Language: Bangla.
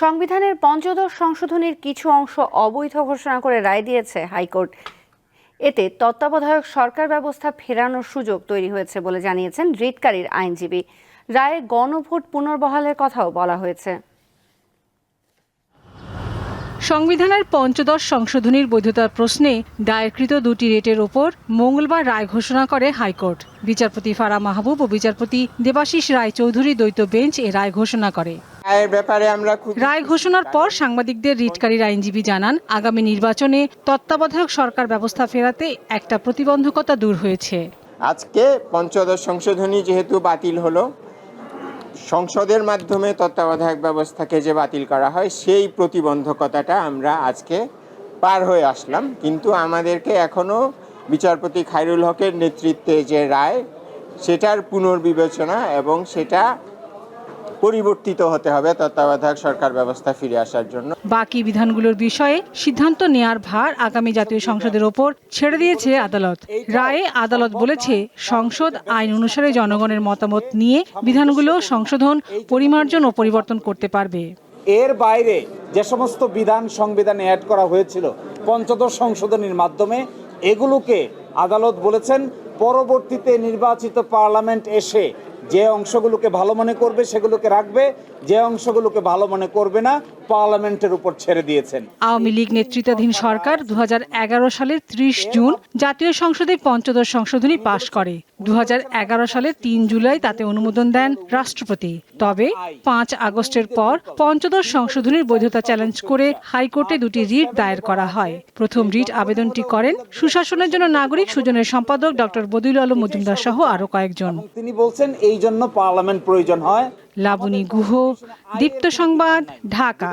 সংবিধানের পঞ্চদশ সংশোধনীর কিছু অংশ অবৈধ ঘোষণা করে রায় দিয়েছে হাইকোর্ট। এতে তত্ত্বাবধায়ক সরকার ব্যবস্থা ফেরানোর সুযোগ তৈরি হয়েছে বলে জানিয়েছেন রিটকারীর আইনজীবী। রায়ে গণভোট পুনর্বহালের কথাও বলা হয়েছে। সংবিধানের পঞ্চদশ সংশোধনীর বৈধতার প্রশ্নে দায়েরকৃত দুটি রিটের ওপর মঙ্গলবার রায় ঘোষণা করে হাইকোর্ট। বিচারপতি ফারাহ মাহবুব ও বিচারপতি দেবাশিস রায়চৌধুরী দ্বৈত বেঞ্চ এ রায় ঘোষণা করে। রায় ঘোষণার পর সাংবাদিকদের রিটকারীর আইনজীবী জানান, আগামী নির্বাচনে তত্ত্বাবধায়ক সরকার ব্যবস্থা ফেরাতে একটা প্রতিবন্ধকতা দূর হয়েছে। আজকে পঞ্চদশ সংশোধনী যেহেতু বাতিল হলো, সংসদের মাধ্যমে তত্ত্বাবধায়ক ব্যবস্থাকে যে বাতিল করা হয় সেই প্রতিবন্ধকতাটা আমরা আজকে পার হয়ে আসলাম। কিন্তু আমাদেরকে এখনো বিচারপতি খায়রুল হকের নেতৃত্বে যে রায়, সেটার পুনর্বিবেচনা এবং সেটা পরিবর্তিত হতে হবে তত্ত্বাবধায়ক সরকার ব্যবস্থা ফিরে আসার জন্য। বাকি বিধানগুলোর বিষয়ে সিদ্ধান্ত নেয়ার ভার আগামী জাতীয় সংসদের ওপর ছেড়ে দিয়েছে আদালত। রায়ে আদালত বলেছে, সংসদ আইন অনুসারে জনগণের মতামত নিয়ে বিধানগুলো সংশোধন, পরিমার্জন ও পরিবর্তন করতে পারবে। এর বাইরে যে সমস্ত বিধান সংবিধানে অ্যাড করা হয়েছিল পঞ্চদশ সংশোধনীর মাধ্যমে, এগুলোকে আদালত বলেছেন পরবর্তীতে নির্বাচিত পার্লামেন্ট এসে যে অংশগুলোকে ভালো মনে করবে সেগুলোকে রাখবে, যে অংশগুলোকে ভালো মনে করবে না পার্লামেন্টের উপর ছেড়ে দিয়েছেন। আওয়ামী লীগ নেতৃত্বাধীন সরকার 2011 সালের 30 জুন জাতীয় সংসদে পঞ্চদশ সংশোধনী পাশ করে। 2011 সালের 3 জুলাই তাতে অনুমোদন দেন রাষ্ট্রপতি। তবে 5 আগস্টের পর পঞ্চদশ সংশোধনীর বৈধতা চ্যালেঞ্জ করে হাইকোর্টে দুটি রিট দায়ের করা হয়। প্রথম রিট আবেদনটি করেন সুশাসনের জন্য নাগরিক সুজনের সম্পাদক ডক্টর বদিউল আলম মজুমদার সহ আরো কয়েকজন। তিনি বলছেন এই জন্য পার্লামেন্ট প্রয়োজন হয়। লাবণী গুহ, দীপ্ত সংবাদ, ঢাকা।